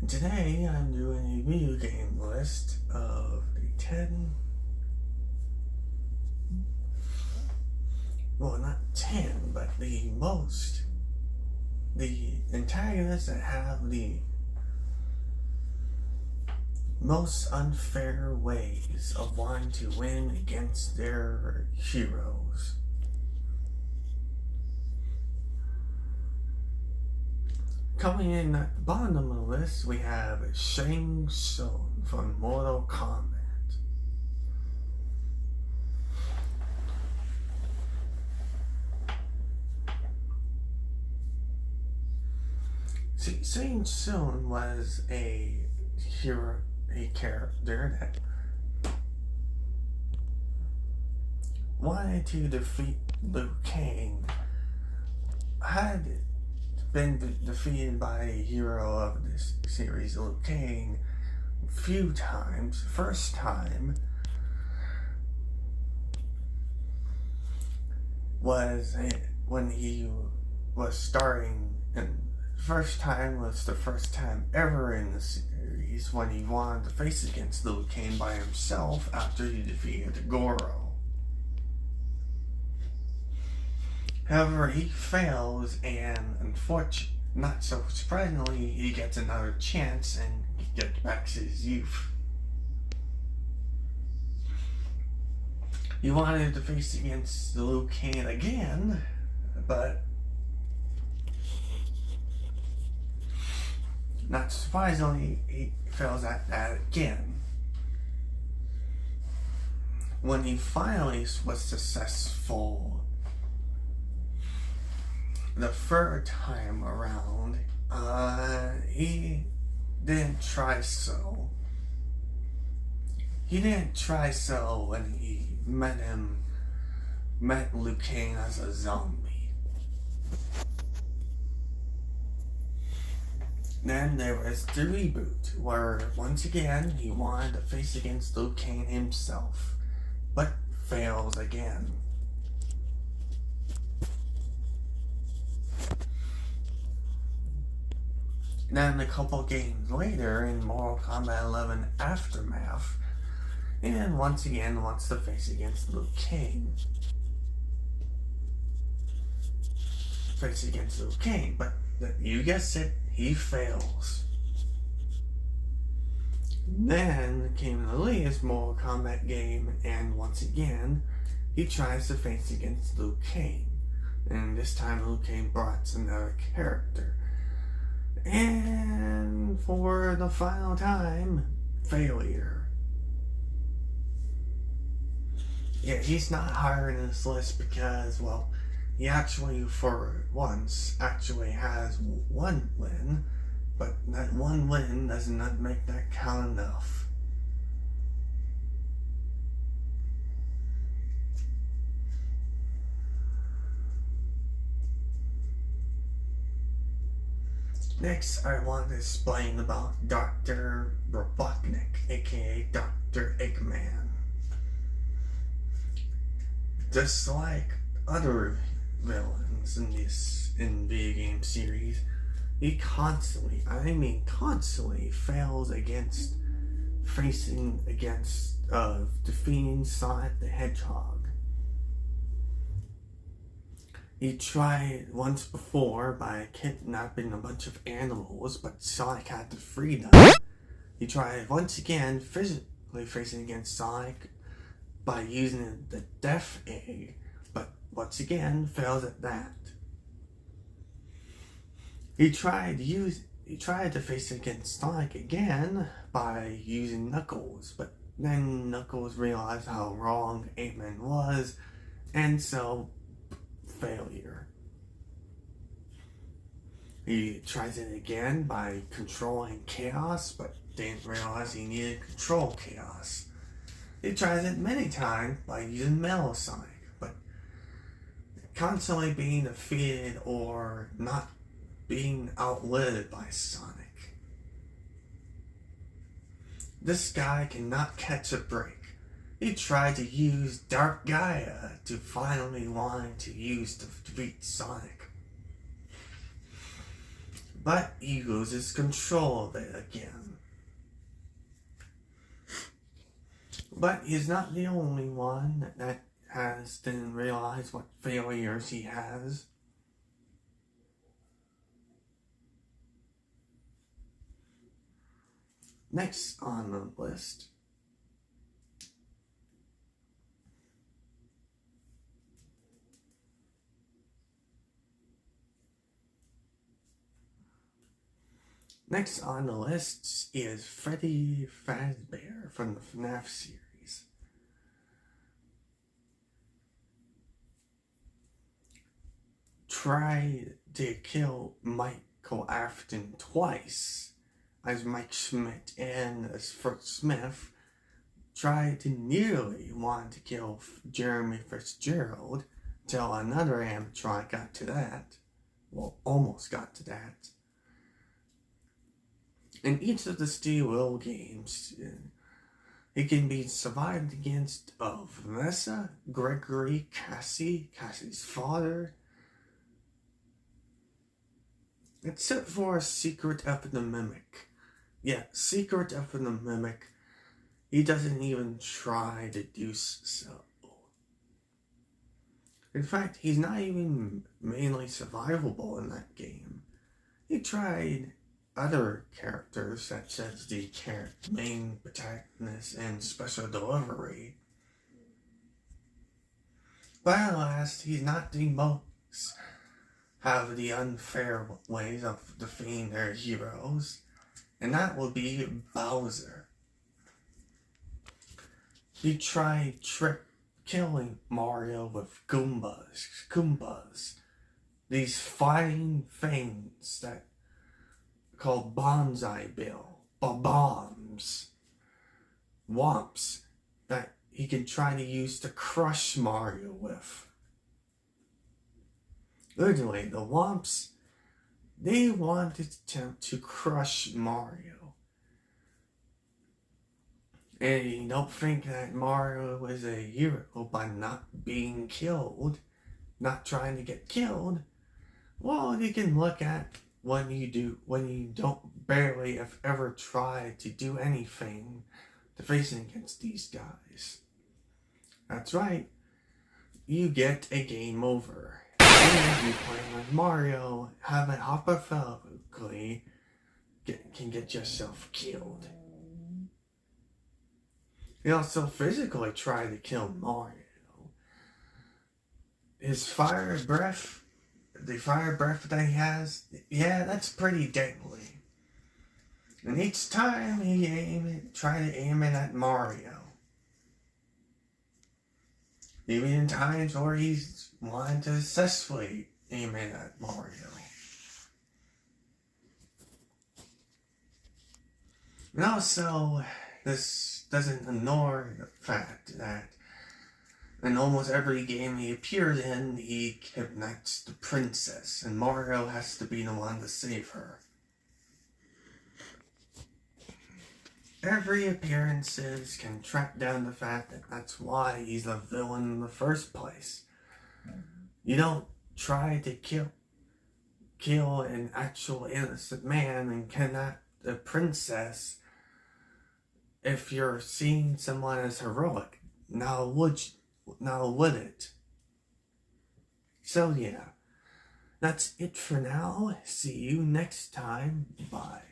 Today I'm doing a video game list of the 10, well not 10, but the antagonists that have the most unfair ways of wanting to win against their heroes. Coming in at the bottom of the list, we have Shang Tsung from Mortal Kombat. See, Shang Tsung was a character that wanted to defeat Liu Kang. Had been defeated by a hero of this series, Liu Kang, a few times. First time was when he was starting, and first time was the first time ever in the series when he wanted to face against Liu Kang by himself after he defeated Goro. However, he fails, and unfortunately, not so surprisingly, he gets another chance and gets back to his youth. He wanted to face against Liu Kang again, but not surprisingly, he fails at that again. When he finally was successful the third time around, he didn't try so. He didn't try so when he met Liu Kang as a zombie. Then there was the reboot, where once again he wanted to face against Liu Kang himself, but fails again. Then a couple games later, in Mortal Kombat 11 Aftermath, and once again wants to face against Liu Kang. But you guessed it, he fails. Then came the latest Mortal Kombat game, and once again, he tries to face against Liu Kang. And this time Liu Kang brought another character. And for the final time, failure. Yeah, he's not higher in this list because, well, he actually, for once, actually has one win, but that one win does not make that count enough. Next, I want to explain about Dr. Robotnik, aka Dr. Eggman. Just like other villains in video game series, he constantly fails against defeating Sonic the Hedgehog. He tried once before by kidnapping a bunch of animals, but Sonic had to free them. He tried once again physically facing against Sonic by using the Death Egg, but once again failed at that. He tried to face against Sonic again by using Knuckles, but then Knuckles realized how wrong Eggman was, and so failure. He tries it again by controlling Chaos, but didn't realize he needed to control Chaos. He tries it many times by using Metal Sonic, but constantly being defeated or not being outlived by Sonic. This guy cannot catch a break. He tried to use Dark Gaia to finally want to use to defeat Sonic. But he loses control of it again. But he's not the only one that didn't realize what failures he has. Next on the list is Freddy Fazbear from the FNAF series. Tried to kill Michael Afton twice, as Mike Schmidt and as Fritz Smith tried to nearly want to kill Jeremy Fitzgerald, till another animatronic got to that. Well, almost got to that. In each of the Steel Will games, it can be survived against Vanessa, Gregory, Cassie's father, except for Secret of the Mimic. Yeah, Secret of the Mimic, he doesn't even try to do so. In fact, he's not even mainly survivable in that game. He tried other characters such as the main protagonist and special delivery. But at last, he's not the most have the unfair ways of defeating their heroes, and that will be Bowser. He tried killing Mario with Goombas, these fighting things that called Bonsai Bill, bombs, womps that he can try to use to crush Mario with. Literally, the womps, they wanted to crush Mario. And you don't think that Mario was a hero by not being killed, not trying to get killed. Well, you can look at when you don't barely have ever tried to do anything to facing against these guys. That's right, you get a game over. And you playing with Mario, having hypothetically can get yourself killed. He also physically tried to kill Mario. His fire breath, the fire breath that he has, yeah, that's pretty deadly. And each time he tried to aim it at Mario. Even in times where he's wanted to successfully aim it at Mario. And also, this doesn't ignore the fact that in almost every game he appears in, he kidnaps the princess, and Mario has to be the one to save her. Every appearances can track down the fact that that's why he's a villain in the first place. You don't try to kill an actual innocent man and kidnap the princess if you're seeing someone as heroic. Now would it? So yeah, that's it for now. See you next time. Bye.